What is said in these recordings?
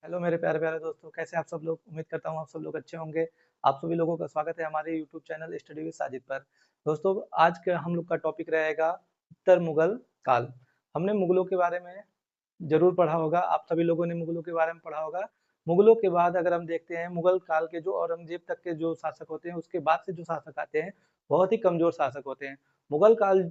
Hello मेरे प्यारे प्यारे दोस्तों, कैसे आप सब लोग। उम्मीद करता हूँ आप सब लोग अच्छे होंगे। आप सभी लोगों का स्वागत है हमारे YouTube channel study with Sajid पर। दोस्तों, आज का हम लोग का टॉपिक रहेगा उत्तर मुगल काल। हमने मुगलों के बारे में जरूर पढ़ा होगा, आप सभी लोगों ने मुगलों के बारे में पढ़ा होगा। मुगलों के बाद अगर हम देखते हैं, मुगल काल के जो औरंगजेब तक के जो शासक होते हैं, उसके बाद से जो शासक आते हैं बहुत ही कमजोर शासक होते हैं। मुगल काल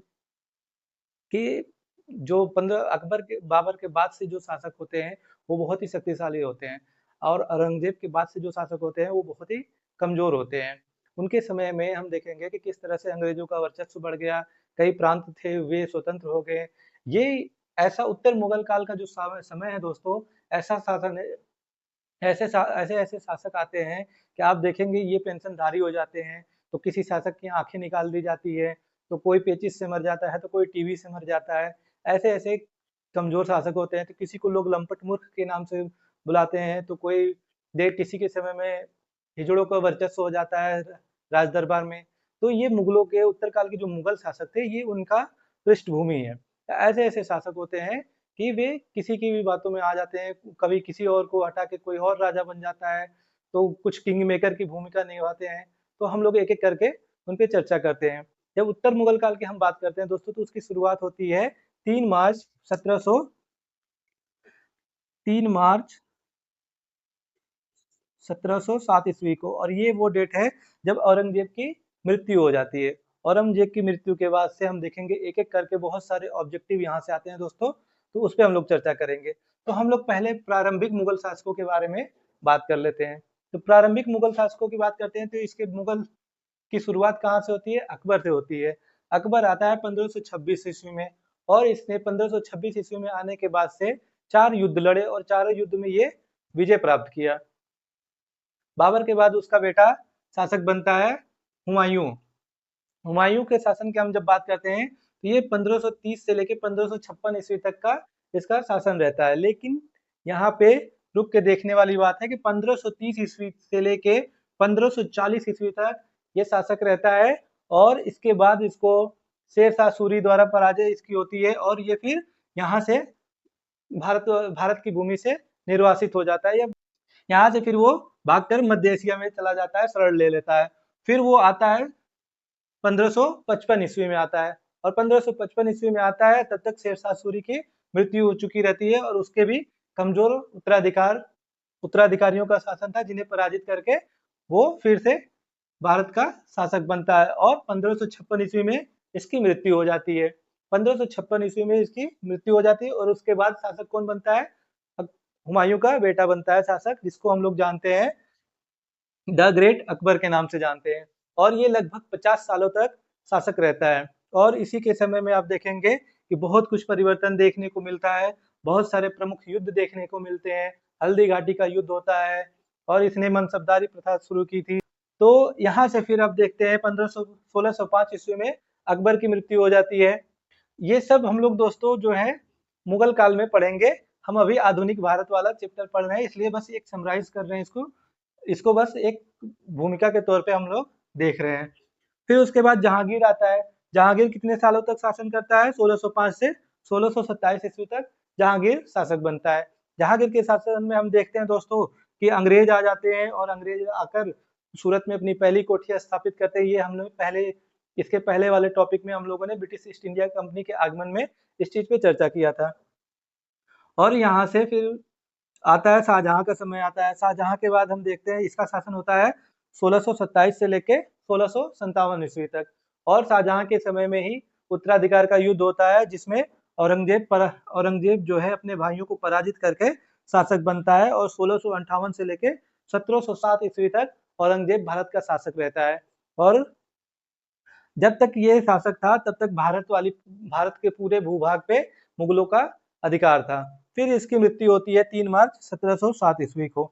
कि जो 15 अकबर के बाबर के बाद से जो शासक होते हैं वो बहुत ही शक्तिशाली होते हैं, और औरंगजेब के बाद से जो शासक होते हैं वो बहुत ही कमजोर होते हैं। उनके समय में हम देखेंगे कि किस तरह से अंग्रेजों का वर्चस्व बढ़ गया, कई प्रांत थे वे स्वतंत्र हो गए। ये ऐसा उत्तर मुगल काल का जो समय है दोस्तों, ऐसा शासन है, ऐसे ऐसे शासक आते हैं कि आप देखेंगे ये पेंशनधारी हो जाते हैं, तो किसी शासक की आंखें निकाल दी जाती है, तो कोई पेचिस से मर जाता है, तो कोई टीबी से मर जाता है। ऐसे ऐसे कमजोर शासक होते हैं, तो किसी को लोग लंपट मूर्ख के नाम से बुलाते हैं, तो कोई देख किसी के समय में हिजड़ों का वर्चस्व हो जाता है राज दरबार में। तो ये मुगलों के उत्तर काल के जो मुगल शासक थे, ये उनका पृष्ठभूमि है। ऐसे ऐसे शासक होते हैं कि वे किसी की भी बातों में आ जाते हैं, कभी किसी और को हटा के कोई और राजा बन जाता है, तो कुछ किंग मेकर की भूमिका निभाते हैं। तो हम लोग एक एक करके उन पे चर्चा करते हैं। जब उत्तर मुगल काल की हम बात करते हैं दोस्तों, तो उसकी शुरुआत होती है 3 मार्च 1707 ईस्वी को, और ये वो डेट है जब औरंगजेब की मृत्यु हो जाती है। औरंगजेब की मृत्यु के बाद से हम देखेंगे एक एक करके बहुत सारे ऑब्जेक्टिव यहाँ से आते हैं दोस्तों, तो उस पर हम लोग चर्चा करेंगे। तो हम लोग पहले प्रारंभिक मुगल शासकों के बारे में बात कर लेते हैं। तो प्रारंभिक मुगल शासकों की बात करते हैं, तो इसके मुगल की शुरुआत कहाँ से होती है? अकबर से होती है। अकबर आता है 1526 ईस्वी में, और इसने 1526 ईस्वी में आने के बाद से 4 युद्ध लड़े, और चारों युद्ध में ये विजय प्राप्त किया। बाबर के बाद उसका बेटा शासक बनता है हुमायूं। हुमायूं के शासन की हम जब बात करते हैं, तो ये 1530 से लेके 1556 ईस्वी तक का इसका शासन रहता है। लेकिन यहाँ पे रुक के देखने वाली बात है कि 1530 ईस्वी से लेके 1540 ईस्वी तक ये शासक रहता है, और इसके बाद इसको शेरशाह सूरी द्वारा पराजय इसकी होती है, और ये फिर यहाँ से भारत भारत की भूमि से निर्वासित हो जाता है, या यहाँ से फिर वो भागकर मध्य एशिया में चला जाता है, शरण ले लेता है। फिर वो आता है 1555 ईस्वी में आता है, और 1555 ईस्वी में आता है, तब तक शेरशाह सूरी की मृत्यु हो चुकी रहती है, और उसके भी कमजोर उत्तराधिकारियों का शासन था, जिन्हें पराजित करके वो फिर से भारत का शासक बनता है, और 1556 ईस्वी में इसकी मृत्यु हो जाती है। 1556 ईस्वी में इसकी मृत्यु हो जाती है, और उसके बाद शासक कौन बनता है? हुमायूं का बेटा बनता है शासक, जिसको हम लोग जानते हैं द ग्रेट अकबर के नाम से जानते हैं। और ये लगभग 50 सालों तक शासक रहता है, और इसी के समय में आप देखेंगे कि बहुत कुछ परिवर्तन देखने को मिलता है। बहुत सारे प्रमुख युद्ध देखने को मिलते हैं। हल्दी घाटी का युद्ध होता है, और इसने मनसबदारी प्रथा शुरू की थी। तो यहाँ से फिर आप देखते हैं 1605 ईस्वी में अकबर की मृत्यु हो जाती है। ये सब हम लोग दोस्तों जो है मुगल काल में पढ़ेंगे। हम अभी आधुनिक भारत वाला चैप्टर पढ़ रहे हैं, इसलिए बस एक समराइज कर रहे हैं इसको। इसको बस एक भूमिका के तौर पे हम लोग देख रहे हैं। फिर उसके बाद जहांगीर आता है। जहांगीर कितने सालों तक शासन करता है? 1605 से 1627 ईस्वी तक जहांगीर शासक बनता है। जहांगीर के शासन में हम देखते हैं दोस्तों कि अंग्रेज आ जाते हैं, और अंग्रेज आकर सूरत में अपनी पहली कोठियां स्थापित करते हैं। ये हमने पहले इसके पहले वाले टॉपिक में हम लोगों ने ब्रिटिश ईस्ट इंडिया कंपनी के आगमन में इस चीज पे चर्चा किया था। और यहाँ से फिर आता है शाहजहां का समय आता है। शाहजहां के बाद हम देखते हैं इसका शासन होता है 1627 से लेके 1657 ईस्वी तक, और शाहजहां के समय में ही उत्तराधिकार का युद्ध होता है, जिसमें औरंगजेब जो है अपने भाइयों को पराजित करके शासक बनता है, और 1658 से लेके 1707 ईस्वी तक औरंगजेब भारत का शासक रहता है। और जब तक ये शासक था, तब तक भारत के पूरे भूभाग पे मुगलों का अधिकार था। फिर इसकी मृत्यु होती है 3 मार्च 1707 ईस्वी को।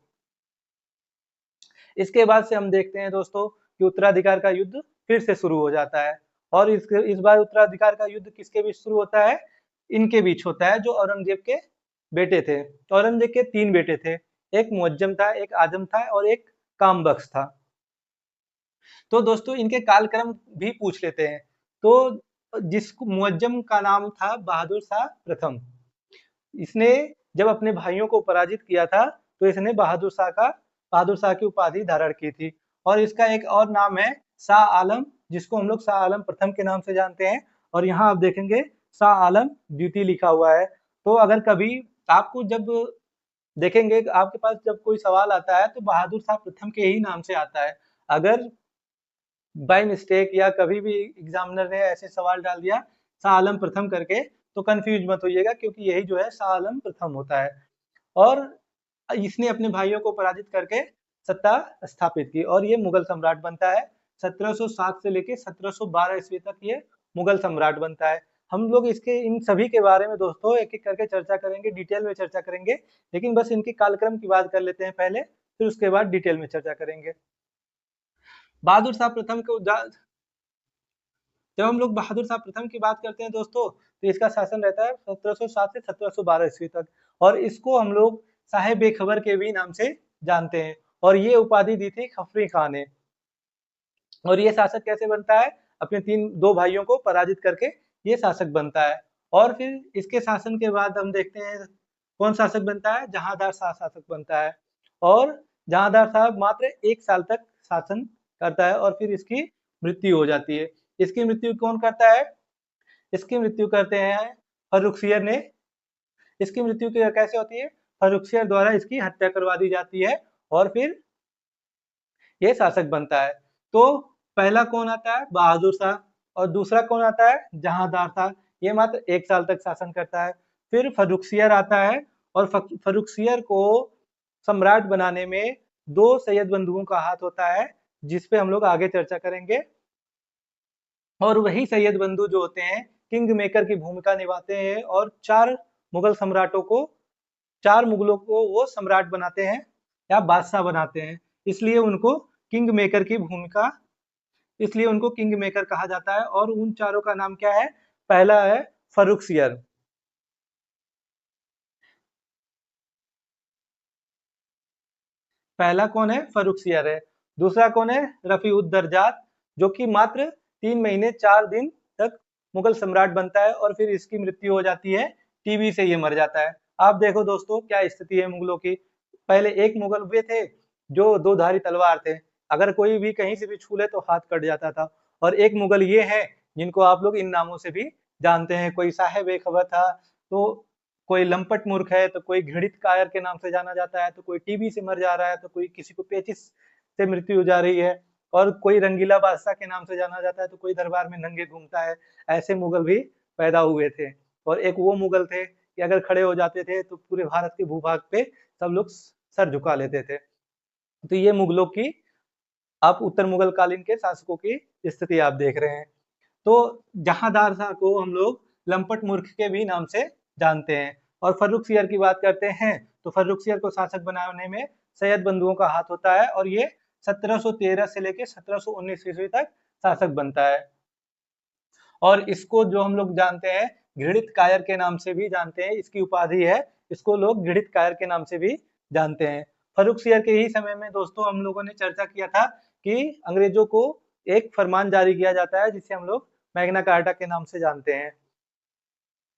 इसके बाद से हम देखते हैं दोस्तों कि उत्तराधिकार का युद्ध फिर से शुरू हो जाता है, और इस बार उत्तराधिकार का युद्ध किसके बीच शुरू होता है? इनके बीच होता है, जो औरंगजेब के बेटे थे। तो औरंगजेब के 3 बेटे थे, एक मुअज्जम था, एक आजम था, और एक कामबख्श था। तो दोस्तों इनके कालक्रम भी पूछ लेते हैं। तो जिसको मुअज्जम का नाम था बहादुर शाह प्रथम, इसने जब अपने भाइयों को पराजित किया था, तो इसने बहादुर शाह की उपाधि धारण की थी। और इसका एक और नाम है शाह आलम, जिसको हम लोग शाह आलम प्रथम के नाम से जानते हैं। और यहाँ आप देखेंगे शाह आलम द्वितीय लिखा हुआ है। तो अगर कभी आपको जब देखेंगे आपके पास जब कोई सवाल आता है तो बहादुर शाह प्रथम के ही नाम से आता है। अगर बाय मिस्टेक या कभी भी एग्जामिनर ने ऐसे सवाल डाल दिया शाह आलम प्रथम करके, तो कंफ्यूज मत होइएगा, क्योंकि यही जो है शाह आलम प्रथम होता है। और इसने अपने भाइयों को पराजित करके सत्ता स्थापित की और ये मुगल सम्राट बनता है। 1707 से लेके 1712 ईस्वी तक ये मुगल सम्राट बनता है। हम लोग इसके इन सभी के बारे में दोस्तों एक एक करके चर्चा करेंगे, डिटेल में चर्चा करेंगे, लेकिन बस इनके कालक्रम की बात कर लेते हैं पहले, फिर उसके बाद डिटेल में चर्चा करेंगे। बहादुर शाह प्रथम को जब हम लोग बहादुर शाह प्रथम की बात करते हैं दोस्तों, तो इसका शासन रहता है 1707 से 1712 ईस्वी तक। और इसको हम लोग साहेब बेखबर के भी नाम से जानते हैं। और ये उपाधि दी थी खफरी खां ने। और ये शासक कैसे बनता है? अपने दो भाइयों को पराजित करके ये शासक बनता है। और फिर इसके शासन के बाद हम देखते हैं कौन शासक बनता है? जहांदार शाह शासक बनता है। और जहांदार शाह मात्र 1 साल तक शासन करता है और फिर इसकी मृत्यु हो जाती है। इसकी मृत्यु कौन करता है? इसकी मृत्यु करते हैं फर्रुखसियर ने। इसकी मृत्यु कैसे होती है? फर्रुखसियर द्वारा इसकी हत्या करवा दी जाती है और फिर ये शासक बनता है। तो पहला कौन आता है? बहादुर शाह। और दूसरा कौन आता है? जहांदार शाह। ये मात्र 1 साल तक शासन करता है। फिर फर्रुखसियर आता है और फर्रुखसियर को सम्राट बनाने में 2 सैयद बंधुओं का हाथ होता है, जिस पे हम लोग आगे चर्चा करेंगे। और वही सैयद बंधु जो होते हैं किंग मेकर की भूमिका निभाते हैं और 4 मुगलों को वो सम्राट बनाते हैं या बादशाह बनाते हैं। इसलिए उनको किंग मेकर कहा जाता है। और उन चारों का नाम क्या है? पहला है फर्रुखसियर। पहला कौन है? फर्रुखसियर है। दूसरा कौन है? रफीउद्दर्जात, जो कि मात्र 3 महीने 4 दिन तक मुगल सम्राट बनता है और फिर इसकी मृत्यु हो जाती है, टीबी से ये मर जाता है। आप देखो दोस्तों क्या स्थिति है मुगलों की। पहले एक मुगल वे थे जो 2 धारी तलवार थे, अगर कोई भी कहीं से भी छू ले तो हाथ कट जाता था। और एक मुगल ये है जिनको आप लोग इन नामों से भी जानते हैं, कोई साहेब बेखबर था, तो कोई लंपट मूर्ख है, तो कोई घृणित कायर के नाम से जाना जाता है, तो कोई टीबी से मर जा रहा है, तो कोई किसी को पेचिस से मृत्यु हो जा रही है, और कोई रंगीला बादशाह के नाम से जाना जाता है, तो कोई दरबार में नंगे घूमता है। ऐसे मुगल भी पैदा हुए थे। और एक वो मुगल थे कि अगर खड़े हो जाते थे तो पूरे भारत के भूभाग पे सब लोग सर झुका लेते थे। तो ये मुगलों की आप उत्तर मुगल कालीन के शासकों की स्थिति आप देख रहे हैं। तो जहांदार शाह को हम लोग लंपट मूर्ख के भी नाम से जानते हैं। और फर्रुखसियर की बात करते हैं तो फर्रुखसियर को शासक बनाने में सैयद बंधुओं का हाथ होता है और ये 1713 से लेकर 1719 ईस्वी तक शासक बनता है। और इसको जो हम लोग जानते हैं घृणित कायर के नाम से भी जानते हैं, इसकी उपाधि है, इसको लोग घृणित कायर के नाम से भी जानते हैं। फर्रुखसियर के ही समय में दोस्तों हम लोगों ने चर्चा किया था कि अंग्रेजों को एक फरमान जारी किया जाता है जिसे हम लोग मैग्ना कार्टा के नाम से जानते हैं।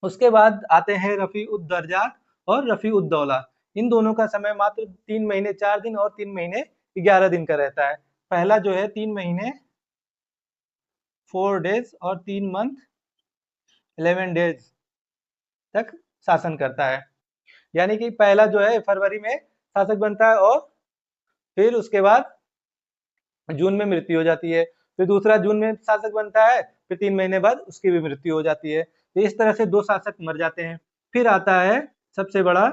उसके बाद आते हैं रफी उद दर्जात और रफी उद दौला। इन दोनों का समय मात्र 3 महीने 4 दिन और 3 महीने 11 दिन का रहता है। पहला जो है 3 महीने 4 डेज और 3 मंथ 11 डेज तक शासन करता है। यानी कि पहला जो है फरवरी में शासक बनता है और फिर उसके बाद जून में मृत्यु हो जाती है। फिर दूसरा जून में शासक बनता है, फिर 3 महीने बाद उसकी भी मृत्यु हो जाती है। तो इस तरह से 2 शासक मर जाते हैं। फिर आता है सबसे बड़ा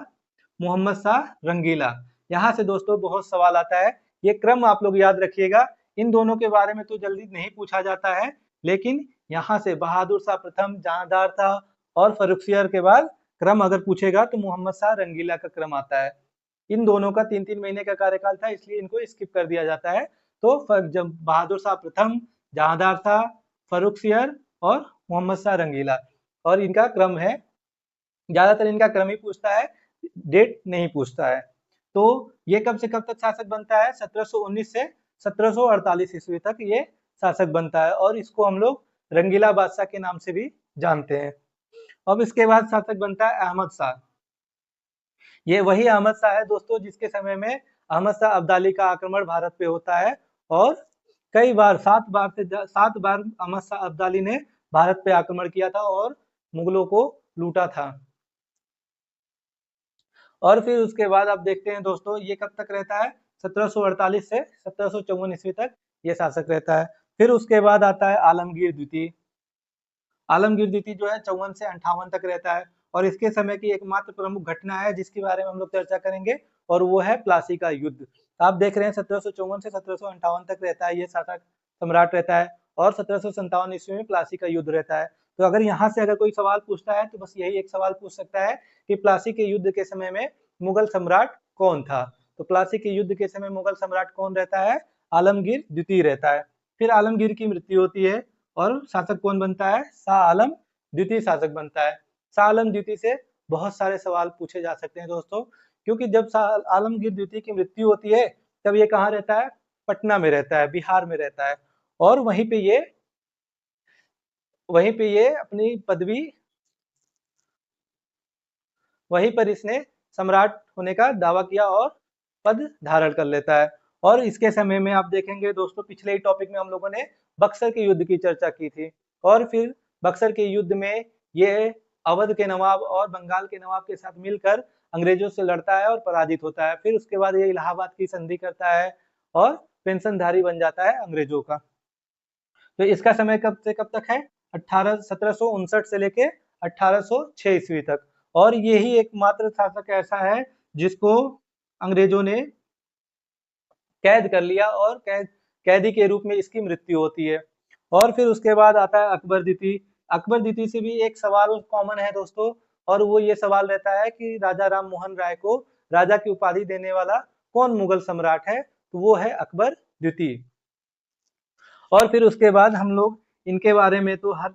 मोहम्मद शाह रंगीला। यहाँ से दोस्तों बहुत सवाल आता है, ये क्रम आप लोग याद रखिएगा। इन दोनों के बारे में तो जल्दी नहीं पूछा जाता है, लेकिन यहाँ से बहादुर शाह प्रथम, जहांदार शाह और फर्रुखसियर के बाद क्रम अगर पूछेगा तो मोहम्मद शाह रंगीला का क्रम आता है। इन दोनों का 3-3 महीने का कार्यकाल था, इसलिए इनको स्किप कर दिया जाता है। तो जब बहादुर शाह प्रथम, जहांदार शाह, फर्रुखसियर और मोहम्मद शाह रंगीला, और इनका क्रम है, ज्यादातर इनका क्रम ही पूछता है, डेट नहीं पूछता है। तो ये कब से कब तक शासक बनता है? 1719 से 1748 ईस्वी तक ये शासक बनता है और इसको हम लोग रंगीला बादशाह के नाम से भी जानते हैं। अब इसके बाद शासक बनता है अहमद शाह। ये वही अहमद शाह है दोस्तों जिसके समय में अहमद शाह अब्दाली का आक्रमण भारत पे होता है और कई बार 7 बार अहमद शाह अब्दाली ने भारत पे आक्रमण किया था और मुगलों को लूटा था। और फिर उसके बाद आप देखते हैं दोस्तों ये कब तक रहता है, 1748 से 1754 ईस्वी तक ये शासक रहता है। फिर उसके बाद आता है आलमगीर द्वितीय। आलमगीर द्वितीय जो है 54 से 58 तक रहता है और इसके समय की एकमात्र प्रमुख घटना है जिसके बारे में हम लोग चर्चा करेंगे और वो है प्लासी का युद्ध। आप देख रहे हैं 1754 से 1758 तक रहता है ये शासक सम्राट रहता है और 1757 ईस्वी में प्लासी का युद्ध रहता है। तो अगर यहाँ से अगर कोई सवाल पूछता है तो बस यही एक सवाल पूछ सकता है कि प्लासी के युद्ध के समय में मुगल सम्राट कौन था। तो प्लासी के युद्ध के समय मुगल सम्राट कौन रहता है, आलमगीर द्वितीय रहता है। फिर आलमगीर की मृत्यु होती है और शासक कौन बनता है, शाह आलम द्वितीय शासक बनता है। शाह आलम द्वितीय से बहुत सारे सवाल पूछे जा सकते हैं दोस्तों, क्योंकि जब शाह आलमगीर द्वितीय की मृत्यु होती है तब ये कहाँ रहता है, पटना में रहता है, बिहार में रहता है और वहीं पे ये अपनी पदवी वहीं पर इसने सम्राट होने का दावा किया और पद धारण कर लेता है। और इसके समय में आप देखेंगे दोस्तों पिछले ही टॉपिक में हम लोगों ने बक्सर के युद्ध की चर्चा की थी और फिर बक्सर के युद्ध में ये अवध के नवाब और बंगाल के नवाब के साथ मिलकर अंग्रेजों से लड़ता है और पराजित होता है। फिर उसके बाद ये इलाहाबाद की संधि करता है और पेंशनधारी बन जाता है अंग्रेजों का। तो इसका समय कब से कब तक है, 1759 से लेके 1806 ईस्वी तक। और यही एकमात्र शासक ऐसा है जिसको अंग्रेजों ने कैद कर लिया और कैदी के रूप में इसकी मृत्यु होती है। और फिर उसके बाद आता है अकबर द्वितीय। अकबर द्वितीय से भी एक सवाल कॉमन है दोस्तों और वो ये सवाल रहता है कि राजा राम मोहन राय को राजा की उपाधि देने वाला कौन मुगल सम्राट है, तो वो है अकबर द्वितीय। और फिर उसके बाद हम लोग इनके बारे में तो हर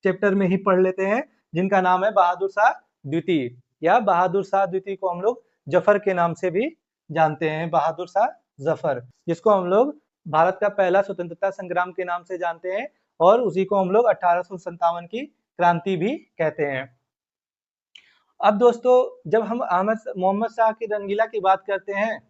चैप्टर में ही पढ़ लेते हैं जिनका नाम है बहादुर शाह द्वितीय या बहादुर शाह द्वितीय को हम लोग जफर के नाम से भी जानते हैं, बहादुर शाह जफर, जिसको हम लोग भारत का पहला स्वतंत्रता संग्राम के नाम से जानते हैं और उसी को हम लोग 1857 की क्रांति भी कहते हैं। अब दोस्तों जब हम मोहम्मद शाह की रंगीला की बात करते हैं,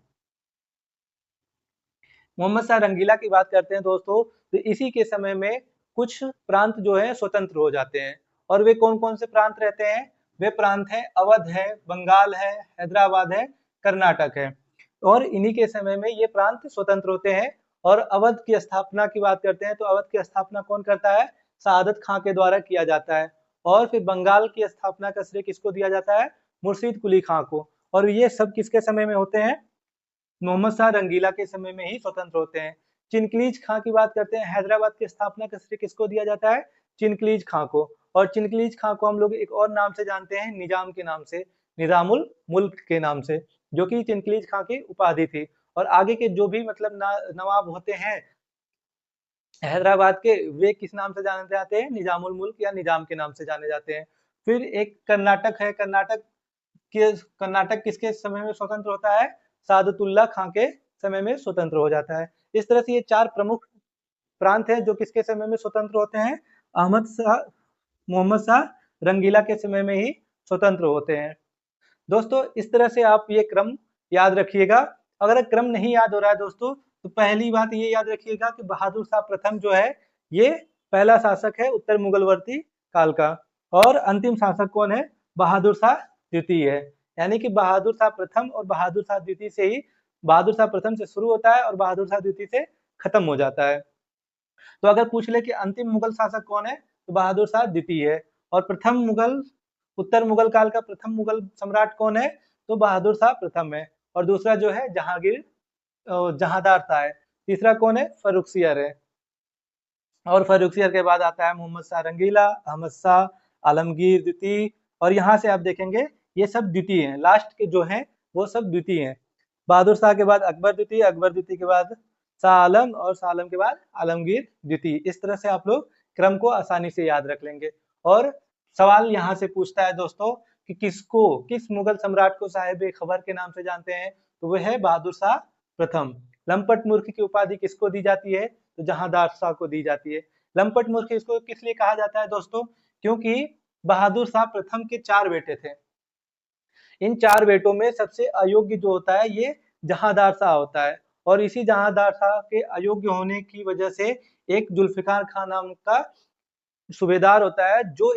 मोहम्मद शाह रंगीला की बात करते हैं दोस्तों, तो इसी के समय में कुछ प्रांत जो है स्वतंत्र हो जाते हैं और वे कौन कौन से प्रांत रहते हैं, वे प्रांत हैं अवध है, बंगाल है, हैदराबाद है, कर्नाटक है। और इन्हीं के समय में ये प्रांत स्वतंत्र होते हैं। और अवध की स्थापना की बात करते हैं तो अवध की स्थापना कौन करता है, सआदत खां के द्वारा किया जाता है। और फिर बंगाल की स्थापना का श्रेय किसको दिया जाता है, मुर्शीद कुली खां को। और ये सब किसके समय में होते हैं, मोहम्मद शाह रंगीला के समय में ही स्वतंत्र होते हैं। चिनकलीज खां की बात करते हैं, हैदराबाद की स्थापना का श्रेय किसको दिया जाता है, चिनकलीज खां को। और चिनकलीज खां को हम लोग एक और नाम से जानते हैं, निजाम के नाम से, निजामुल मुल्क के नाम से, जो कि चिनकलीज खां की उपाधि थी। और आगे के जो भी मतलब नवाब होते हैं हैदराबाद के, वे किस नाम से जाने जाते हैं, निजामुल मुल्क या निजाम के नाम से जाने जाते हैं। फिर एक कर्नाटक है, कर्नाटक किसके समय में स्वतंत्र होता है, सादतुल्ला खां के समय में स्वतंत्र हो जाता है। इस तरह से ये 4 प्रमुख प्रांत हैं जो किसके समय में स्वतंत्र होते हैं, मोहम्मद शाह रंगीला के समय में ही स्वतंत्र होते हैं। दोस्तों इस तरह से आप ये क्रम याद रखिएगा। अगर क्रम नहीं याद हो रहा है दोस्तों तो पहली बात ये याद रखिएगा कि बहादुर शाह प्रथम जो है ये पहला शासक है उत्तर मुगलवर्ती काल का और अंतिम शासक कौन है, बहादुर शाह द्वितीय है। यानी कि बहादुर शाह प्रथम और बहादुर शाह द्वितीय से ही, बहादुर शाह प्रथम से शुरू होता है और बहादुर शाह द्वितीय से खत्म हो जाता है। तो अगर पूछ ले कि अंतिम मुगल शासक कौन है तो बहादुर शाह द्वितीय है। और प्रथम मुगल, उत्तर मुगल काल का प्रथम मुगल सम्राट कौन है, तो बहादुर शाह प्रथम है। और दूसरा जो है जहांगीर जहांदार शाह है। तीसरा कौन है, फर्रुखसियर है। और फर्रुखसियर के बाद आता है मोहम्मद शाह रंगीला, अहमद शाह, आलमगीर द्वितीय। और यहाँ से आप देखेंगे ये सब द्वितीय हैं, लास्ट के जो हैं वो सब द्वितीय हैं। बहादुर शाह के बाद अकबर द्वितीय, अकबर द्वितीय के बाद शाह आलम और शाह आलम के बाद आलमगीर द्वितीय। इस तरह से आप लोग क्रम को आसानी से याद रख लेंगे। और सवाल यहाँ से पूछता है दोस्तों कि किस मुगल सम्राट को साहिब खबर के नाम से जानते हैं, तो वह है बहादुर शाह प्रथम। लंपट मूर्ख की उपाधि किसको दी जाती है, तो जहांदार शाह को दी जाती है। लंपट मूर्ख इसको किस लिए कहा जाता है दोस्तों, क्योंकि बहादुर शाह प्रथम के 4 बेटे थे। इन 4 बेटों में सबसे अयोग्य जो होता है ये जहांदार शाह होता है, और इसी जहांदार शाह के अयोग्य होने की वजह से एक जुल्फिकार खान नाम का सूबेदार होता है जो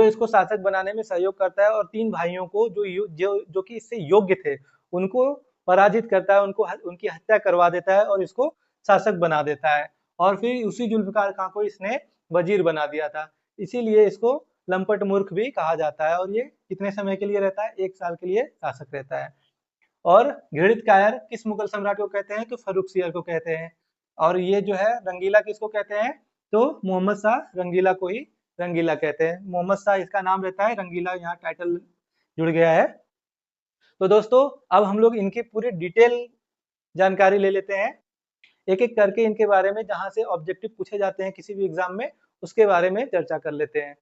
इसको शासक बनाने में सहयोग करता है, और 3 भाइयों को जो कि इससे योग्य थे उनको पराजित करता है, उनकी हत्या करवा देता है और इसको शासक बना देता है। और फिर उसी जुल्फिकार खां को इसने वजीर बना दिया था, इसीलिए इसको लंपट मूर्ख भी कहा जाता है। और ये कितने समय के लिए रहता है? 1 साल के लिए शासक रहता है। और घृणित कायर किस मुगल सम्राट को कहते हैं? तो फर्रुखसियर को कहते हैं। और ये जो है रंगीला किसको कहते हैं? तो मोहम्मद शाह रंगीला को ही रंगीला कहते हैं। मोहम्मद शाह इसका नाम रहता है, रंगीला यहाँ टाइटल जुड़ गया है। तो दोस्तों अब हम लोग इनकी पूरी डिटेल जानकारी ले लेते हैं, एक एक करके इनके बारे में, जहां से ऑब्जेक्टिव पूछे जाते हैं किसी भी एग्जाम में उसके बारे में चर्चा कर लेते हैं।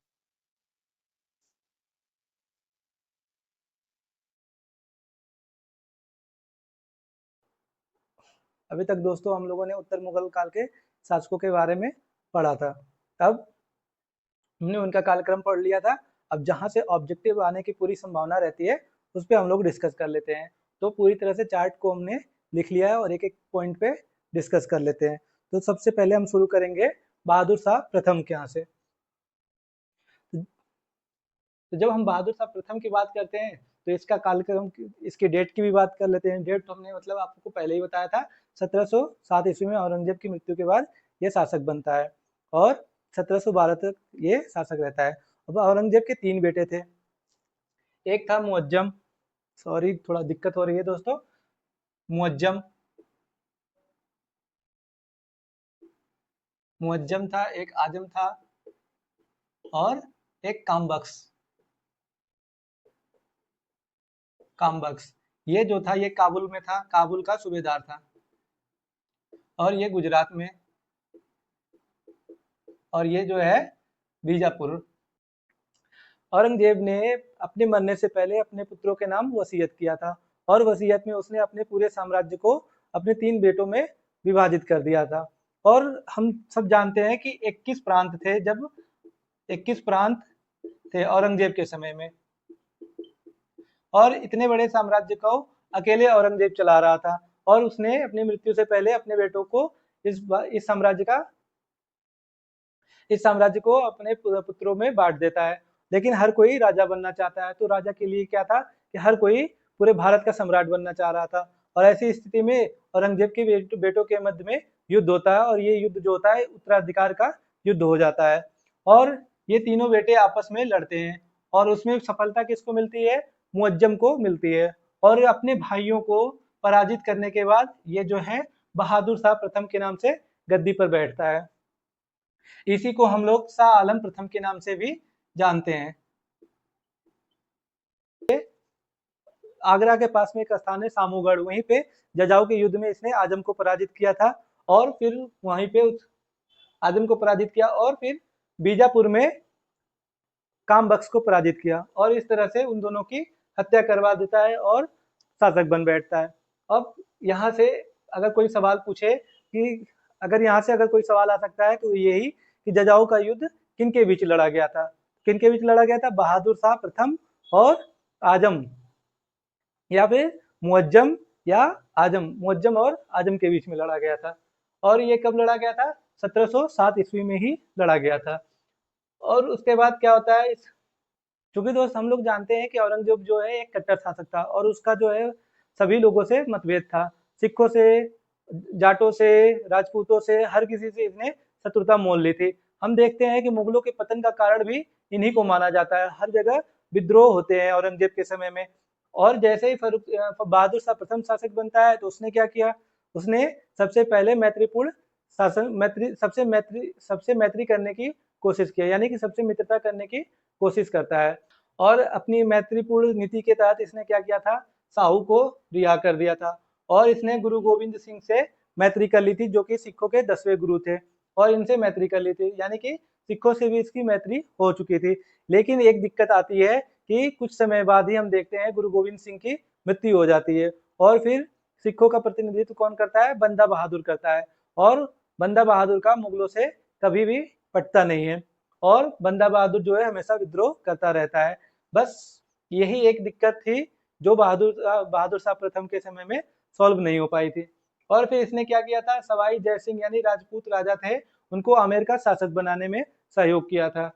अभी तक दोस्तों हम लोगों ने उत्तर मुगल काल के शासकों के बारे में पढ़ा था। अब हमने उनका कालक्रम पढ़ लिया था। अब जहाँ से ऑब्जेक्टिव आने की पूरी संभावना रहती है उस पे हम लोग डिस्कस कर लेते हैं। तो पूरी तरह से चार्ट को हमने लिख लिया है और एक एक पॉइंट पे डिस्कस कर लेते हैं। तो सबसे पहले हम शुरू करेंगे बहादुर शाह प्रथम के यहाँ से। तो जब हम बहादुर शाह प्रथम की बात करते हैं तो इसका कालक्रम, इसकी डेट की भी बात कर लेते हैं। डेट तो हमने मतलब आपको पहले ही बताया था, 1707 ईस्वी में औरंगजेब की मृत्यु के बाद ये शासक बनता है और 1712 तक ये शासक रहता है। अब औरंगजेब के 3 बेटे थे। एक था मुअज्जम, सॉरी थोड़ा दिक्कत हो रही है दोस्तों, मुअज्जम मुअज्जम था, एक आजम था और एक कामबख्श। ये जो था ये काबुल में था, काबुल का सूबेदार था, और ये गुजरात में, और ये जो है बीजापुर। औरंगजेब ने अपने मरने से पहले अपने पुत्रों के नाम वसीयत किया था, और वसीयत में उसने अपने पूरे साम्राज्य को अपने 3 बेटों में विभाजित कर दिया था। और हम सब जानते हैं कि 21 प्रांत थे, जब 21 प्रांत थे औरंगजेब के समय में, और इतने बड़े साम्राज्य को अकेले औरंगजेब चला रहा था। और उसने अपनी मृत्यु से पहले अपने बेटों को इस साम्राज्य का इस साम्राज्य को अपने पुत्रों में बांट देता है। लेकिन हर कोई राजा बनना चाहता है, तो राजा के लिए क्या था कि हर कोई पूरे भारत का सम्राट बनना चाह रहा था। और ऐसी स्थिति में औरंगजेब के बेटों के मध्य में युद्ध होता है, और ये युद्ध जो होता है उत्तराधिकार का युद्ध हो जाता है। और ये तीनों बेटे आपस में लड़ते हैं, और उसमें सफलता किसको मिलती है? मुअज्जम को मिलती है। और अपने भाइयों को पराजित करने के बाद ये जो है बहादुर शाह प्रथम के नाम से गद्दी पर बैठता है। इसी को हम लोग शाह आलम प्रथम के नाम से भी जानते हैं। आगरा के पास में एक स्थान है सामूगढ़, वहीं पे जजाऊ के युद्ध में इसने आजम को पराजित किया था, और फिर वहीं पे आजम को पराजित किया, और फिर बीजापुर में कामबख्श को पराजित किया, और इस तरह से उन दोनों की हत्या करवा देता है और शासक बन बैठता है। अब यहाँ से अगर कोई सवाल पूछे कि अगर कोई सवाल आ सकता है तो यही कि जजाऊ का युद्ध किनके बीच लड़ा गया था? किनके बीच लड़ा गया था? बहादुर शाह प्रथम और आजम, या फिर मुअज्जम या मुअज्जम और आजम के बीच में लड़ा गया था। और ये कब लड़ा गया था? 1707 ईस्वी में ही लड़ा गया था। और उसके बाद क्या होता है, क्योंकि दोस्त हम लोग जानते हैं कि औरंगजेब जो है एक कट्टर शासक था, और उसका जो है सभी लोगों से मतभेद था। सिखों से, जाटों से, राजपूतों से, हर किसी से इसने शत्रुता मोल ली थी। हम देखते हैं कि मुगलों के पतन का कारण भी इन्हीं को माना जाता है। हर जगह विद्रोह होते हैं औरंगजेब के समय में। और जैसे ही बहादुर शाह प्रथम शासक बनता है तो उसने क्या किया? उसने सबसे पहले मैत्रीपूर्ण शासन मैत्री सबसे मैत्री करने की कोशिश की, यानी कि सबसे मित्रता करने की कोशिश करता है। और अपनी मैत्रीपूर्ण नीति के तहत इसने क्या किया था? साहू को रिहा कर दिया था, और इसने गुरु गोविंद सिंह से मैत्री कर ली थी, जो कि सिखों के 10वें गुरु थे, और इनसे मैत्री कर ली थी, यानी कि सिखों से भी इसकी मैत्री हो चुकी थी। लेकिन एक दिक्कत आती है कि कुछ समय बाद ही हम देखते हैं गुरु गोविंद सिंह की मृत्यु हो जाती है, और फिर सिखों का प्रतिनिधित्व कौन करता है? बंदा बहादुर करता है। और बंदा बहादुर का मुगलों से कभी भी पटता नहीं है, और बंदा बहादुर जो है हमेशा विद्रोह करता रहता है। बस यही एक दिक्कत थी जो बहादुर शाह प्रथम के समय में सॉल्व नहीं हो पाई थी। और फिर इसने क्या किया था, सवाई जय सिंह यानी राजपूत राजा थे, उनको आमेर का शासक बनाने में सहयोग किया था।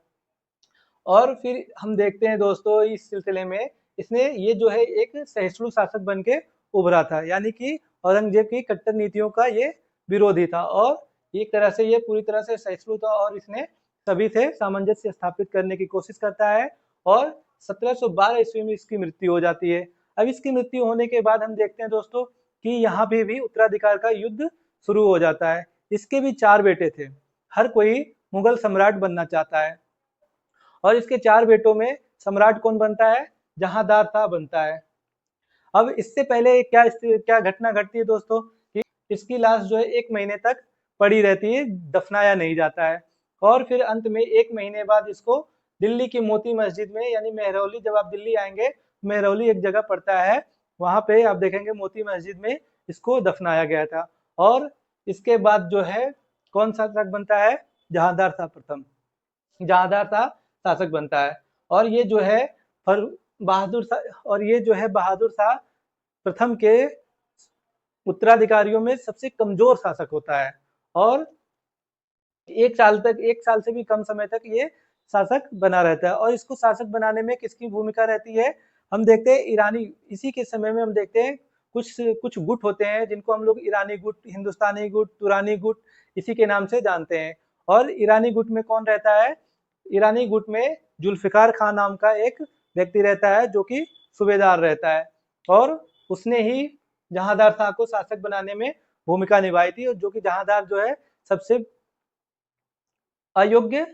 और फिर हम देखते हैं दोस्तों इस सिलसिले में इसने ये जो है एक सहिष्णु शासक बन के उभरा था, यानी कि औरंगजेब की कट्टर नीतियों का ये विरोधी था और एक तरह से ये पूरी तरह से सहिष्णु था और इसने सभी से सामंजस्य स्थापित करने की कोशिश करता है। और 1712 ईस्वी में इसकी मृत्यु हो जाती है। अब इसकी मृत्यु होने के बाद हम देखते हैं दोस्तों कि यहाँ पे भी उत्तराधिकार का युद्ध शुरू हो जाता है। इसके भी 4 बेटे थे, हर कोई मुगल सम्राट बनना चाहता है और इसके 4 बेटों में सम्राट कौन बनता है, जहांदार शाह बनता है। अब इससे पहले क्या घटना घटती है दोस्तों कि इसकी लाश जो है 1 महीने तक पड़ी रहती है, दफनाया नहीं जाता है। और फिर अंत में 1 महीने बाद इसको दिल्ली की मोती मस्जिद में, यानी मेहरौली, जब आप दिल्ली आएंगे मेहरौली एक जगह पड़ता है, वहां पे आप देखेंगे मोती मस्जिद में इसको दफनाया गया था। और इसके बाद जो है कौन सा शासक बनता है, जहांदार शाह प्रथम, जहांदार शाह शासक बनता है। और ये जो है बहादुर शाह प्रथम के उत्तराधिकारियों में सबसे कमजोर शासक होता है और 1 साल से भी कम समय तक ये शासक बना रहता है। और इसको शासक बनाने में किसकी भूमिका रहती है, हम देखते हैं ईरानी, इसी के समय में हम देखते हैं कुछ कुछ गुट होते हैं जिनको हम लोग ईरानी गुट, हिंदुस्तानी गुट, तुरानी गुट इसी के नाम से जानते हैं। और ईरानी गुट में कौन रहता है, ईरानी गुट में जुल्फिकार खान नाम का एक व्यक्ति रहता है जो कि सूबेदार रहता है और उसने ही जहांदार शाह को शासक बनाने में भूमिका निभाई थी। और जो कि जहांदार जो है सबसे अयोग्य,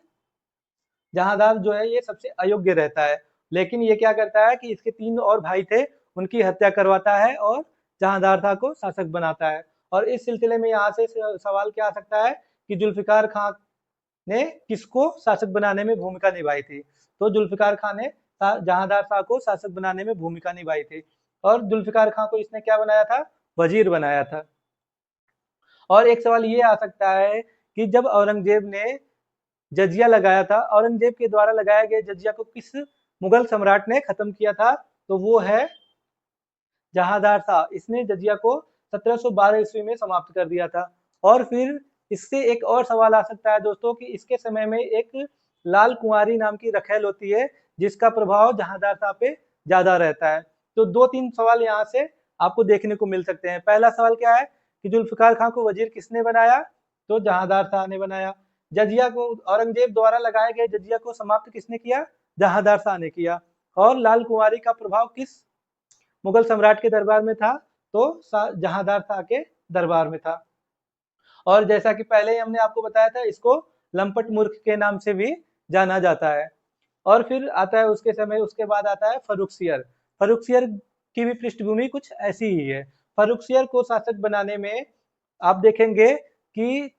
जहांदार जो है ये सबसे अयोग्य रहता है। लेकिन ये क्या करता है कि इसके 3 और भाई थे, उनकी हत्या करवाता है और जहांदार शाह को शासक बनाता है। और इस सिलसिले में यहाँ से सवाल क्या आ सकता है कि जुल्फिकार खान ने किसको शासक बनाने में भूमिका निभाई थी, तो जुल्फिकार खान ने जहांदार शाह को शासक बनाने में भूमिका निभाई थी। और जुल्फिकार खान को इसने क्या बनाया था, वजीर बनाया था। और एक सवाल ये आ सकता है कि जब औरंगजेब ने जजिया लगाया था, औरंगजेब के द्वारा लगाए गए जजिया को किस मुगल सम्राट ने खत्म किया था, तो वो है जहांदार शाह। इसने जजिया को 1712 ईस्वी में समाप्त कर दिया था। और फिर इससे एक और सवाल आ सकता है दोस्तों कि इसके समय में एक लाल कुंवारी नाम की रखेल होती है जिसका प्रभाव जहांदार शाह पे ज्यादा रहता है। तो 2-3 सवाल यहाँ से आपको देखने को मिल सकते हैं। पहला सवाल क्या है कि जुल्फिकार खान को वजीर किसने बनाया, तो जहांदार शाह ने बनाया। जजिया को, औरंगजेब द्वारा लगाए गए जजिया को समाप्त किसने किया, जहांदार शाह ने किया। और लाल कुंवारी का प्रभाव किस मुगल सम्राट के दरबार में था, तो जहांदार शाह के दरबार में था। और जैसा कि पहले ही हमने आपको बताया था, इसको लंपट मूर्ख के नाम से भी जाना जाता है। और फिर आता है उसके बाद आता है फर्रुखसियर। फर्रुखसियर की भी पृष्ठभूमि कुछ ऐसी ही है। फर्रुखसियर को शासक बनाने में आप देखेंगे कि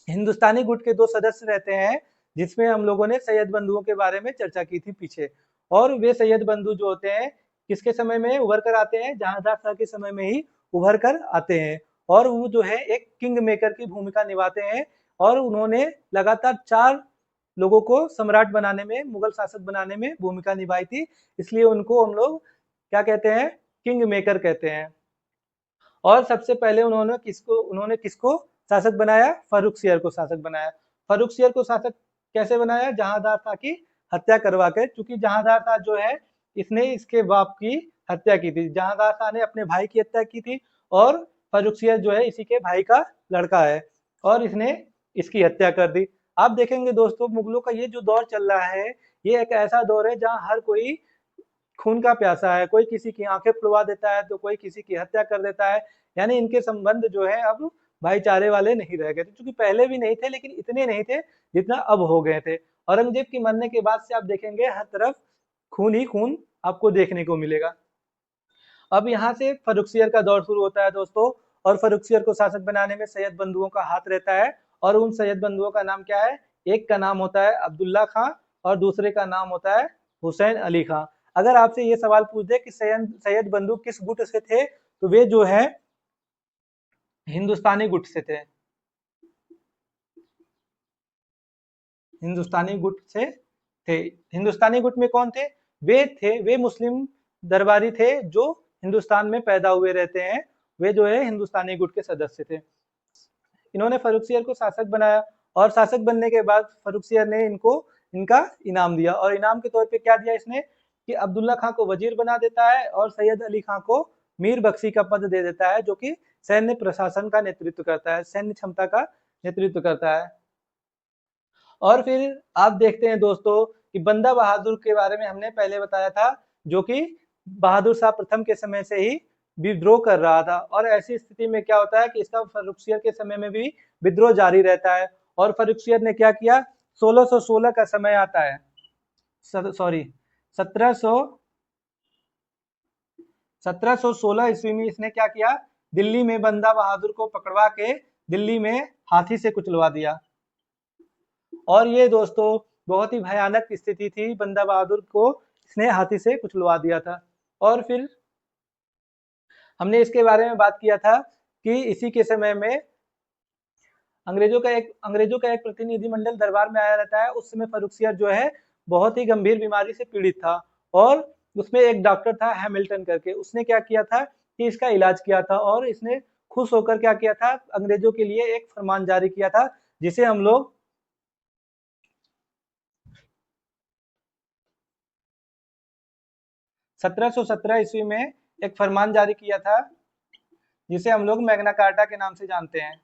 हिंदुस्तानी गुट के 2 सदस्य रहते हैं, जिसमें हम लोगों ने सैयद बंधुओं के बारे में चर्चा की थी पीछे। और वे सैयद बंधु जो होते हैं किसके समय में उभर कर आते हैं, जहांदार शाह के समय में ही उभर कर आते हैं। और वो जो है एक किंग मेकर की भूमिका निभाते हैं और उन्होंने लगातार 4 लोगों को सम्राट बनाने में, मुगल शासक बनाने में भूमिका निभाई थी। इसलिए उनको हम लोग क्या कहते हैं, किंग मेकर कहते हैं। और सबसे पहले उन्होंने किसको शासक बनाया, फर्रुखसियर को शासक बनाया। फर्रुखसियर को शासक कैसे बनाया, जहांदार शाह की हत्या करवा कर। चूंकि जहांदार शाह जो है इसने इसके बाप की हत्या की थी, जहांदार शाह ने अपने भाई की हत्या की थी और फर्रुखसियर जो है इसी के भाई का लड़का है और इसने इसकी हत्या कर दी। आप देखेंगे दोस्तों मुगलों का ये जो दौर चल रहा है, ये एक ऐसा दौर है जहाँ हर कोई खून का प्यासा है, कोई किसी की आंखें फुड़वा देता है तो कोई किसी की हत्या कर देता है। यानी इनके संबंध जो है अब भाईचारे वाले नहीं रह गए थे, क्योंकि पहले भी नहीं थे लेकिन इतने नहीं थे जितना अब हो गए थे। औरंगजेब के मरने के बाद से आप देखेंगे हर तरफ खून ही खून आपको देखने को मिलेगा। अब यहाँ से फर्रुखसियर का दौर शुरू होता है दोस्तों और फर्रुखसियर को शासक बनाने में सैयद बंधुओं का हाथ रहता है। और उन सैयद बंधुओं का नाम क्या है, एक का नाम होता है अब्दुल्ला खां और दूसरे का नाम होता है हुसैन अली खां। अगर आपसे ये सवाल पूछ दे कि सैयद बंधु किस गुट से थे, तो वे जो है हिंदुस्तानी गुट से थे, हिंदुस्तानी गुट से थे। हिंदुस्तानी गुट में कौन थे, वे मुस्लिम दरबारी थे जो हिंदुस्तान में पैदा हुए रहते हैं, वे जो है हिंदुस्तानी गुट के सदस्य थे। इन्होंने फर्रुखसियर को शासक बनाया और शासक बनने के बाद फर्रुखसियर ने इनको इनका इनाम दिया और इनाम के तौर पे क्या दिया इसने कि अब्दुल्ला खां को वजीर बना देता है और सैयद अली खां को मीर बख्शी का पद दे देता है, जो कि सैन्य प्रशासन का नेतृत्व करता है, सैन्य क्षमता का नेतृत्व करता है। और फिर आप देखते हैं दोस्तों कि बंदा बहादुर के बारे में हमने पहले बताया था, जो कि बहादुर शाह प्रथम के समय से ही विद्रोह कर रहा था और ऐसी स्थिति में क्या होता है कि इसका फर्रुखसियर के समय में भी विद्रोह जारी रहता है। और फर्रुखसियर ने क्या किया, 1616 का समय आता है, सॉरी 1716 ईस्वी में इसने क्या किया, दिल्ली में बंदा बहादुर को पकड़वा के दिल्ली में हाथी से कुचलवा दिया। और ये दोस्तों बहुत ही भयानक स्थिति थी, बंदा बहादुर को इसने हाथी से कुचलवा दिया था। और फिर हमने इसके बारे में बात किया था कि इसी के समय में अंग्रेजों का एक प्रतिनिधिमंडल दरबार में आया रहता है। उस समय फर्रुखसियर जो है बहुत ही गंभीर बीमारी से पीड़ित था और उसमें एक डॉक्टर था हैमिल्टन करके, उसने क्या किया था कि इसका इलाज किया था और इसने खुश होकर क्या किया था, अंग्रेजों के लिए एक फरमान जारी किया था, जिसे हम लोग 1717 ईस्वी में एक फरमान जारी किया था, जिसे हम लोग मैग्ना कार्टा के नाम से जानते हैं।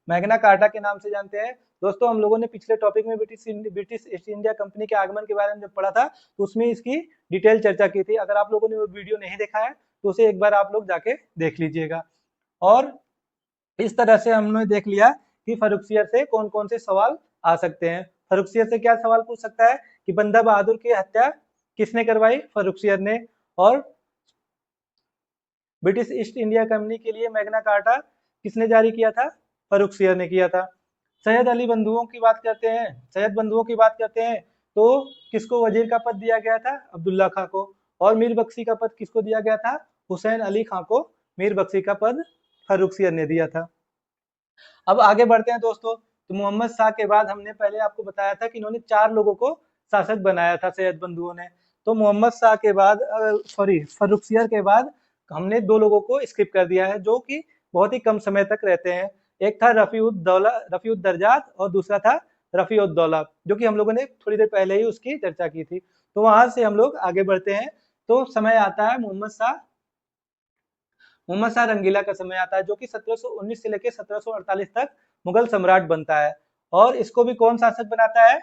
मैग्ना कार्टा के नाम से जानते हैं दोस्तों। हम लोगों ने पिछले टॉपिक में ब्रिटिश ईस्ट इंडिया कंपनी के आगमन के बारे में जब पढ़ा था तो उसमें इसकी डिटेल चर्चा की थी। अगर आप लोगों ने वो वीडियो नहीं देखा है तो उसे एक बार आप लोग जाके देख लीजिएगा। और इस तरह से हमने देख लिया कि फर्रुखसियर से कौन कौन से सवाल आ सकते हैं। फर्रुखसियर से क्या सवाल पूछ सकता है कि बंदा बहादुर की हत्या किसने करवाई, फर्रुखसियर ने। और ब्रिटिश ईस्ट इंडिया कंपनी के लिए मैग्ना कार्टा किसने जारी किया था, फर्रुखसियर ने किया था। सैयद अली बंधुओं की बात करते हैं, सैयद बंधुओं की बात करते हैं तो किसको वजीर का पद दिया गया था, अब्दुल्ला खां को। और मीर बख्शी का पद किसको दिया गया था, हुसैन अली खां को मीर बख्शी का पद फर्रुखसियर ने दिया था। अब आगे बढ़ते हैं दोस्तों। तो मोहम्मद शाह के बाद हमने पहले आपको बताया था कि इन्होंने 4 लोगों को शासक बनाया था सैयद बंधुओं ने। तो मोहम्मद शाह के बाद फर्रुखसियर के बाद हमने 2 लोगों को स्किप कर दिया है, जो कि बहुत ही कम समय तक रहते हैं। एक था रफीउद्दर्जात और दूसरा था रफीउद्दौला, जो कि हम लोगों ने थोड़ी देर पहले ही उसकी चर्चा की थी। तो वहां से हम लोग आगे बढ़ते हैं। तो समय आता है मोहम्मद शाह रंगीला का समय आता है, जो कि 1719 से लेकर 1748 तक मुगल सम्राट बनता है। और इसको भी कौन शासक बनाता है,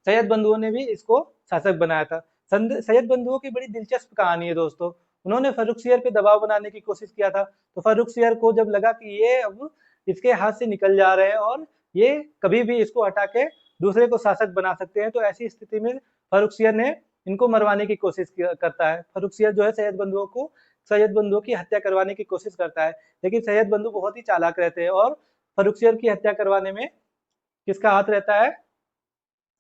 सैयद बंधुओं ने भी इसको शासक बनाया था। सैयद बंधुओं की बड़ी दिलचस्प कहानी है दोस्तों। उन्होंने फर्रुखसियर पे दबाव बनाने की कोशिश किया था, तो फर्रुखसियर को जब लगा कि ये अब इसके हाथ से निकल जा रहे हैं और ये कभी भी इसको हटा के दूसरे को शासक बना सकते हैं, तो ऐसी स्थिति में फर्रुखसियर ने इनको मरवाने की कोशिश करता है। फर्रुखसियर जो है सैयद बंधुओं की हत्या करवाने की कोशिश करता है, लेकिन सैयद बंधु बहुत ही चालाक रहते हैं और फर्रुखसियर की हत्या करवाने में किसका हाथ रहता है,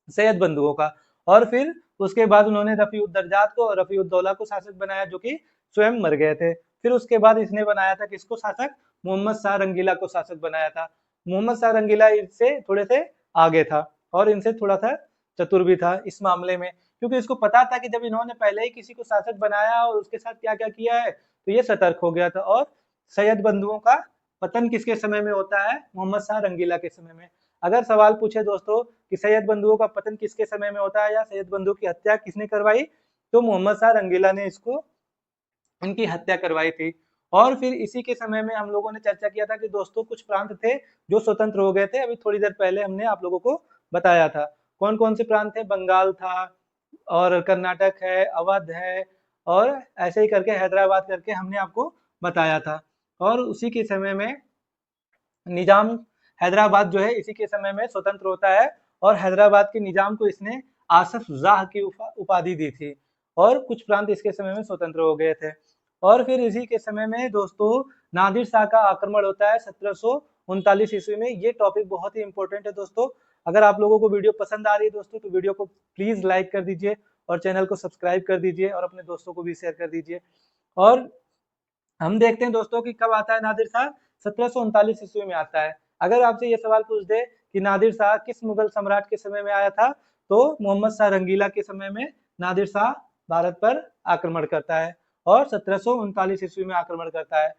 सैयद बंधुओं का। और फिर उसके बाद उन्होंने रफीउद्दर्जात को और रफीउद्दौला को शासक बनाया, जो कि स्वयं मर गए थे। फिर उसके बाद इसने बनाया था किसको शासक, मोहम्मद शाह रंगीला को शासक बनाया था। मोहम्मद शाह रंगीला इनसे थोड़े से आगे था और इनसे थोड़ा सा चतुर भी था इस मामले में, क्योंकि इसको पता था कि जब इन्होंने पहले ही किसी को शासक बनाया और उसके साथ क्या क्या किया है, तो ये सतर्क हो गया था। और सैयद बंधुओं का पतन किसके समय में होता है, मोहम्मद शाह रंगीला के समय में। अगर सवाल पूछे दोस्तों कि सैयद बंधुओं का पतन किसके समय में होता है या सैयद बंधु की हत्या किसने करवाई, तो मोहम्मद शाह रंगीला ने इसको उनकी हत्या करवाई थी। और फिर इसी के समय में हम लोगों ने चर्चा किया था कि दोस्तों कुछ प्रांत थे जो स्वतंत्र हो गए थे, अभी थोड़ी देर पहले हमने आप लोगों को बताया था। कौन कौन से प्रांत थे, बंगाल था और कर्नाटक है, अवध है और ऐसे ही करके हैदराबाद करके हमने आपको बताया था। और उसी के समय में निजाम हैदराबाद जो है इसी के समय में स्वतंत्र होता है और हैदराबाद के निजाम को इसने आसफ जाह की उपाधि दी थी और कुछ प्रांत इसके समय में स्वतंत्र हो गए थे। और फिर इसी के समय में दोस्तों नादिर शाह का आक्रमण होता है 1739 ईस्वी में। ये टॉपिक बहुत ही इंपॉर्टेंट है दोस्तों। अगर आप लोगों को वीडियो पसंद आ रही है दोस्तों तो वीडियो को प्लीज लाइक कर दीजिए और चैनल को सब्सक्राइब कर दीजिए और अपने दोस्तों को भी शेयर कर दीजिए। और हम देखते हैं दोस्तों कि कब आता है नादिर शाह, 1739 ईस्वी में आता है। अगर आपसे ये सवाल पूछ दे कि नादिर शाह किस मुगल सम्राट के समय में आया था, तो मोहम्मद शाह रंगीला के समय में नादिर शाह भारत पर आक्रमण करता है और 1739 ईस्वी में आक्रमण करता है।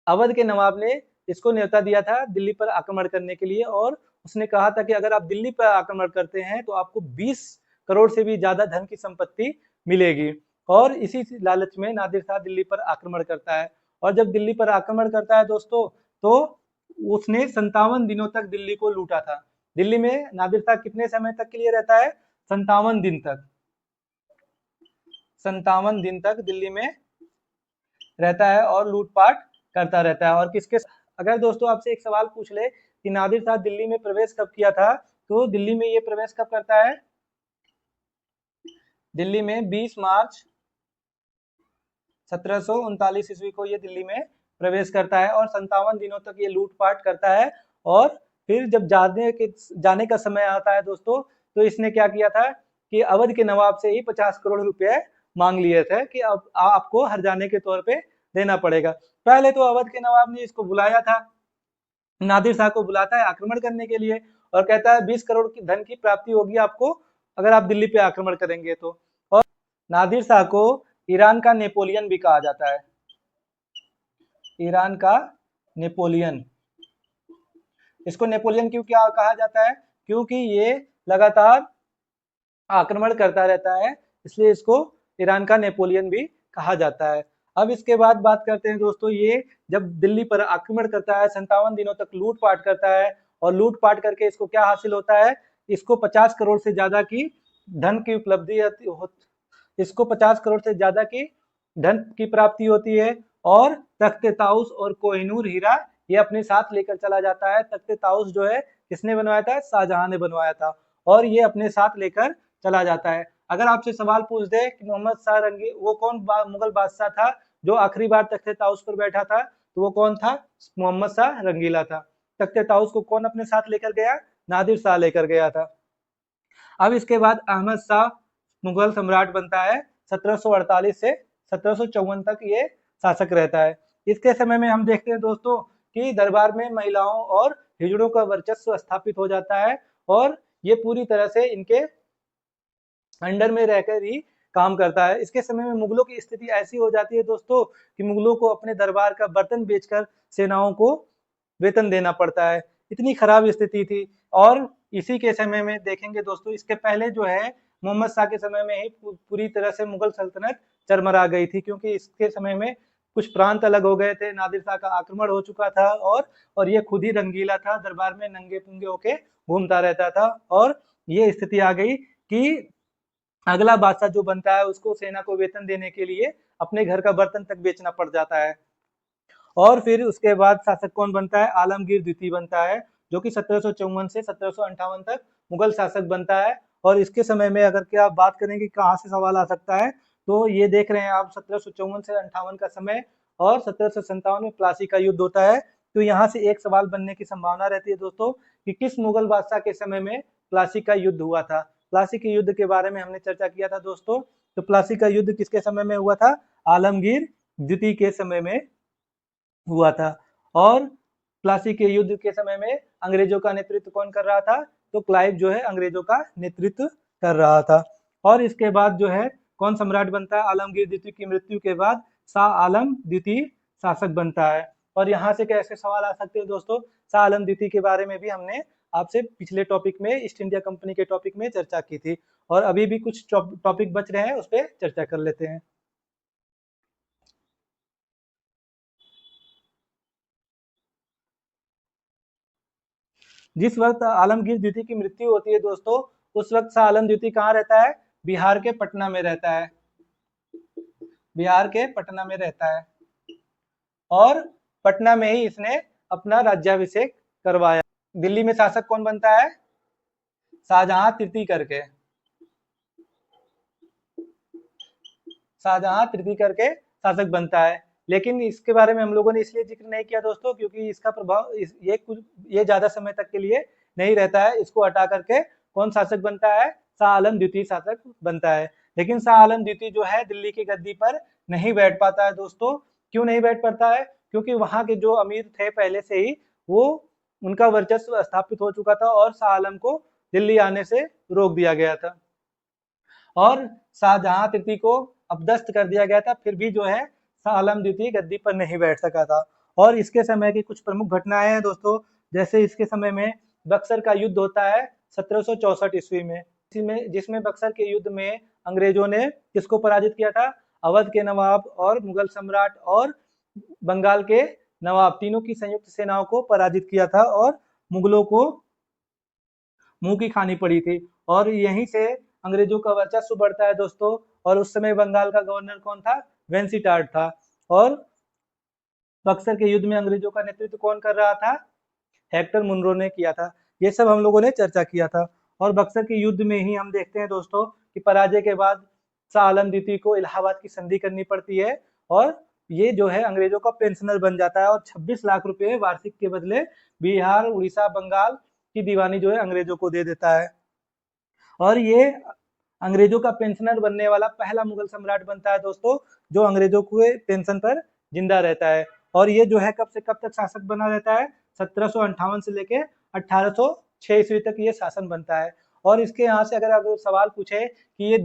अवध के नवाब ने इसको न्योता दिया था दिल्ली पर आक्रमण करने के लिए, और उसने कहा था कि अगर आप दिल्ली पर आक्रमण करते हैं तो आपको 20 करोड़ से भी ज्यादा धन की संपत्ति मिलेगी। और इसी लालच में नादिर शाह दिल्ली पर आक्रमण करता है, और जब दिल्ली पर आक्रमण करता है दोस्तों, तो उसने 57 दिनों तक दिल्ली को लूटा था। दिल्ली में नादिर शाह कितने समय तक के लिए रहता है? 57 दिन तक। 57 दिन तक दिल्ली में रहता है और लूटपाट करता रहता है। और किसके, अगर दोस्तों आपसे एक सवाल पूछ ले कि नादिर शाह दिल्ली में प्रवेश कब किया था, तो दिल्ली में ये प्रवेश कब करता है? दिल्ली में 20 मार्च 1739 ईस्वी को ये दिल्ली में प्रवेश करता है और 57 दिनों तक ये लूटपाट करता है। और फिर जब जाने का समय आता है दोस्तों, तो इसने क्या किया था कि अवध के नवाब से ही 50 करोड़ रुपए मांग लिए थे कि अब आपको हर जाने के तौर पे देना पड़ेगा। पहले तो अवध के नवाब ने इसको बुलाया था, नादिर शाह को बुलाता है आक्रमण करने के लिए और कहता है 20 करोड़ की धन की प्राप्ति होगी आपको अगर आप दिल्ली पे आक्रमण करेंगे तो। और नादिर शाह को ईरान का नेपोलियन भी कहा जाता है, ईरान का नेपोलियन। इसको नेपोलियन क्यों क्या कहा जाता है? क्योंकि ये लगातार आक्रमण करता रहता है, इसलिए इसको ईरान का नेपोलियन भी कहा जाता है। अब इसके बाद बात करते हैं दोस्तों, ये जब दिल्ली पर आक्रमण करता है, 57 दिनों तक लूटपाट करता है, और लूटपाट करके इसको क्या हासिल होता है? इसको 50 करोड़ से ज्यादा की धन की उपलब्धि इसको 50 करोड़ से ज्यादा की धन की प्राप्ति होती है। और तख्ते ताउस और कोहिनूर हीरा ये अपने साथ लेकर चला जाता है। तख्ते ताउस जो है किसने बनवाया था? शाहजहां ने बनवाया था, और ये अपने साथ लेकर चला जाता है। अगर आपसे सवाल पूछ दे कि मोहम्मद शाह रंगी वो कौन मुगल बादशाह था जो आखिरी बार तख्ते ताउस पर बैठा था, तो वो कौन था? मोहम्मद शाह रंगीला था। तख्ते ताउस को कौन अपने साथ लेकर गया? नादिर शाह लेकर गया था। अब इसके बाद अहमद शाह मुगल सम्राट बनता है। 1748 से 1754 तक ये शासक रहता है। इसके समय में हम देखते हैं दोस्तों कि दरबार में महिलाओं और हिजड़ों का वर्चस्व स्थापित हो जाता है, और ये पूरी तरह से इनके अंडर में रहकर ही काम करता है। इसके समय में मुगलों की स्थिति ऐसी हो जाती है दोस्तों कि मुगलों को अपने दरबार का बर्तन बेचकर सेनाओं को वेतन देना पड़ता है। इतनी खराब स्थिति थी। और इसी के समय में देखेंगे दोस्तों, इसके पहले जो है मोहम्मद शाह के समय में ही पूरी तरह से मुगल सल्तनत चरमरा गई थी, क्योंकि इसके समय में कुछ प्रांत अलग हो गए थे, नादिर शाह का आक्रमण हो चुका था, और ये खुद ही रंगीला था, दरबार में नंगे पुंगे होके घूमता रहता था। और ये स्थिति आ गई कि अगला बादशाह जो बनता है उसको सेना को वेतन देने के लिए अपने घर का बर्तन तक बेचना पड़ जाता है। और फिर उसके बाद शासक कौन बनता है? आलमगीर द्वितीय बनता है, जो कि 1754 से 1758 तक मुगल शासक बनता है। और इसके समय में अगर क्या आप बात करें कि कहाँ से सवाल आ सकता है, तो ये देख रहे हैं आप 1754 से 58 का समय, और 1757 में प्लासी का युद्ध होता है। तो यहाँ से एक सवाल बनने की संभावना रहती है दोस्तों कि किस मुगल बादशाह के समय में प्लासी का युद्ध हुआ था। प्लासी के युद्ध के बारे में हमने चर्चा किया था दोस्तों। तो प्लासी का युद्ध किसके समय में हुआ था? आलमगीर द्वितीय के समय में हुआ था। और प्लासी के युद्ध के समय में अंग्रेजों का नेतृत्व कौन कर रहा था? तो क्लाइव जो है अंग्रेजों का नेतृत्व कर रहा था। और इसके बाद जो है कौन सम्राट बनता है? आलमगीर द्वितीय की मृत्यु के बाद शाह आलम द्वितीय शासक बनता है। और यहाँ से कैसे सवाल आ सकते हैं दोस्तों? शाह आलम द्वितीय के बारे में भी हमने आपसे पिछले टॉपिक में ईस्ट इंडिया कंपनी के टॉपिक में चर्चा की थी, और अभी भी कुछ टॉपिक बच रहे हैं, उस पर चर्चा कर लेते हैं। जिस वक्त आलमगीर द्वितीय की मृत्यु होती है दोस्तों, उस वक्त शाह आलम द्वितीय कहाँ रहता है? बिहार के पटना में रहता है, बिहार के पटना में रहता है। और पटना में ही इसने अपना राज्याभिषेक करवाया। दिल्ली में शासक कौन बनता है? शाहजहां तृतीय करके, शाहजहां तृतीय करके शासक बनता है। लेकिन इसके बारे में हम लोगों ने इसलिए जिक्र नहीं किया दोस्तों क्योंकि इसका प्रभाव ये ज्यादा समय तक के लिए नहीं रहता है। इसको हटा करके कौन शासक बनता है? शाह आलम द्वितीय शासक बनता है। लेकिन शाह आलम द्वितीय जो है दिल्ली की गद्दी पर नहीं बैठ पाता है दोस्तों। क्यों नहीं बैठ पाता है? क्योंकि वहां के जो अमीर थे पहले से ही वो उनका वर्चस्व स्थापित हो चुका था और शाह आलम को दिल्ली आने से रोक दिया गया था और शाहजहां तृतीय को अपदस्थ कर दिया गया था, फिर भी जो है शाह आलम द्वितीय गद्दी पर नहीं बैठ सका था। और इसके समय की कुछ प्रमुख घटनाएं हैं दोस्तों, जैसे इसके समय में बक्सर का युद्ध होता है 1764 ईस्वी में, जिसमें बक्सर के युद्ध में अंग्रेजों ने किसको पराजित किया था? अवध के नवाब और मुगल सम्राट और बंगाल के नवाब, तीनों की संयुक्त सेनाओं को पराजित किया था और मुगलों को मुंह की खानी पड़ी थी। और यहीं से अंग्रेजों का वर्चस्व बढ़ता है दोस्तों। और उस समय बंगाल का गवर्नर कौन था? वेंसीटार्ड था। और बक्सर के युद्ध में अंग्रेजों का नेतृत्व कौन कर रहा था? हेक्टर मुनरो ने किया था। ये सब हम लोगों ने चर्चा किया था। और बक्सर के युद्ध में ही हम देखते हैं दोस्तों कि पराजय के बाद शाह आलम द्वितीय को इलाहाबाद की संधि करनी पड़ती है और ये जो है अंग्रेजों का पेंशनर बन जाता है और 26 लाख रुपए वार्षिक के बदले बिहार, उड़ीसा, बंगाल की दीवानी जो है अंग्रेजों को दे देता है। और ये अंग्रेजों का पेंशनर बनने वाला पहला मुगल सम्राट बनता है दोस्तों, जो अंग्रेजों के पेंशन पर जिंदा रहता है। और ये जो है कब से कब तक शासक बना रहता है? 1758 से लेके 1806 ईस्वी तक ये शासन बनता है। और इसके यहाँ से अगर सवाल पूछे कि ये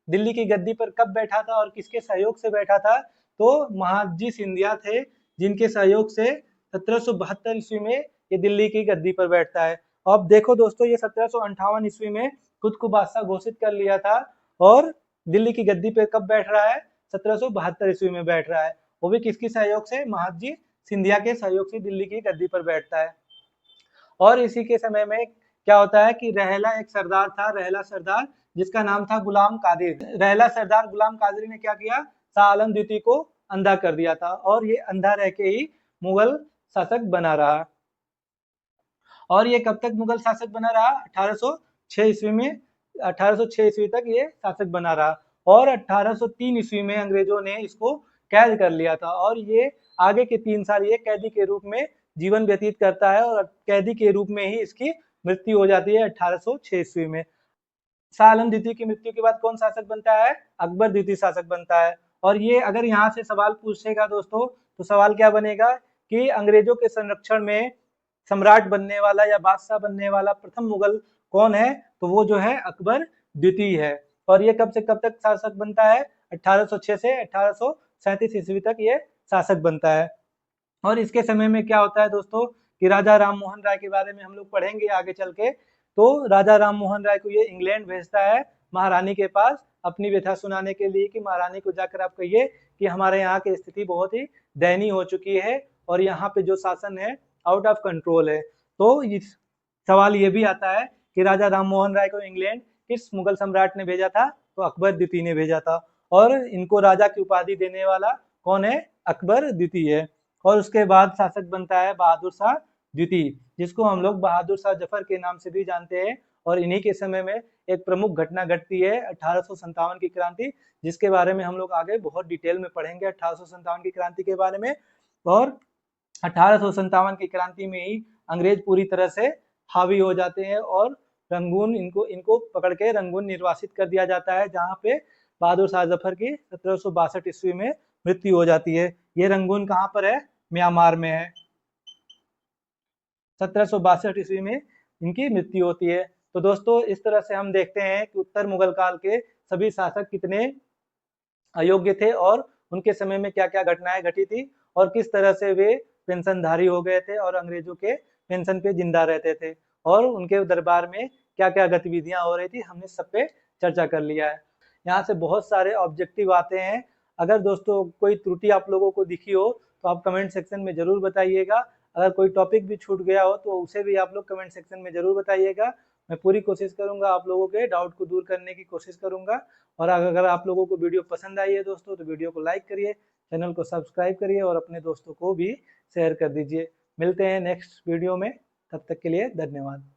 दिल्ली की गद्दी पर कब बैठा था और किसके सहयोग से बैठा था, तो महादजी सिंधिया थे, जिनके सहयोग से 1772 ईस्वी में ये दिल्ली की गद्दी पर बैठता है। अब देखो दोस्तों, ये 1758 ईस्वी में खुद को बादशाह घोषित कर लिया था और दिल्ली की गद्दी पे कब बैठ रहा है? 1772 ईस्वी में बैठ रहा है, वो भी किसके सहयोग से? महादजी सिंधिया के सहयोग से दिल्ली की गद्दी पर बैठता है। और इसी के समय में क्या होता है कि रहला एक सरदार था, रहला सरदार, जिसका नाम था गुलाम कादिर। रहला सरदार गुलाम कादिर ने क्या किया? शाह आलम द्वितीय को अंधा कर दिया था और ये अंधा रह के ही मुगल शासक बना रहा। और ये कब तक मुगल शासक बना रहा? 1806 ईस्वी में, 1806 ईस्वी तक ये शासक बना रहा। और 1803 ईस्वी में अंग्रेजों ने इसको कैद कर लिया था और ये आगे के 3 साल ये कैदी के रूप में जीवन व्यतीत करता है और कैदी के रूप में ही इसकी मृत्यु हो जाती है 1806 ईस्वी में। शाह आलम द्वितीय की मृत्यु के बाद कौन शासक बनता है? अकबर द्वितीय शासक बनता है। और ये अगर यहाँ से सवाल पूछेगा दोस्तों, तो सवाल क्या बनेगा कि अंग्रेजों के संरक्षण में सम्राट बनने वाला या बादशाह बनने वाला प्रथम मुगल कौन है? तो वो जो है अकबर द्वितीय है। और ये कब से कब तक शासक बनता है? 1806 से 1837 ईस्वी तक ये शासक बनता है। और इसके समय में क्या होता है दोस्तों कि राजा राम मोहन राय के बारे में हम लोग पढ़ेंगे आगे चल के। तो राजा राम मोहन राय को ये इंग्लैंड भेजता है महारानी के पास अपनी व्यथा सुनाने के लिए कि महारानी को जाकर आप कहिए कि हमारे यहाँ की स्थिति बहुत ही दयनीय हो चुकी है और यहाँ पे जो शासन है आउट ऑफ कंट्रोल है। तो इस सवाल ये भी आता है कि राजा राम मोहन राय को इंग्लैंड किस मुगल सम्राट ने भेजा था? तो अकबर द्वितीय ने भेजा था। और इनको राजा की उपाधि देने वाला कौन है? अकबर द्वितीय है। और उसके बाद शासक बनता है बहादुर शाह द्वितीय, जिसको हम लोग बहादुर शाह जफर के नाम से भी जानते हैं। और इन्हीं के समय में एक प्रमुख घटना घटती है 1857 की क्रांति, जिसके बारे में हम लोग आगे बहुत डिटेल में पढ़ेंगे 1857 की क्रांति के बारे में। और 1857 की क्रांति में ही अंग्रेज पूरी तरह से हावी हो जाते हैं और रंगून इनको पकड़ के रंगून निर्वासित कर दिया जाता है, जहाँ पे बहादुर शाह जफर की 1762 ईस्वी में मृत्यु हो जाती है। ये रंगून कहाँ पर है? म्यांमार में है। 1762 ईस्वी में इनकी मृत्यु होती है। तो दोस्तों इस तरह से हम देखते हैं कि उत्तर मुगल काल के सभी शासक कितने अयोग्य थे और उनके समय में क्या क्या घटनाएं घटी थी और किस तरह से वे पेंशनधारी हो गए थे और अंग्रेजों के पेंशन पे जिंदा रहते थे और उनके दरबार में क्या क्या गतिविधियां हो रही थी, हमने सब पे चर्चा कर लिया है। यहाँ से बहुत सारे ऑब्जेक्टिव आते हैं। अगर दोस्तों कोई त्रुटि आप लोगों को दिखी हो तो आप कमेंट सेक्शन में जरूर बताइएगा। अगर कोई टॉपिक भी छूट गया हो तो उसे भी आप लोग कमेंट सेक्शन में जरूर बताइएगा। मैं पूरी कोशिश करूंगा आप लोगों के डाउट को दूर करने की कोशिश करूंगा। और अगर आप लोगों को वीडियो पसंद आई है दोस्तों तो वीडियो को लाइक करिए, चैनल को सब्सक्राइब करिए और अपने दोस्तों को भी शेयर कर दीजिए। मिलते हैं नेक्स्ट वीडियो में, तब तक के लिए धन्यवाद।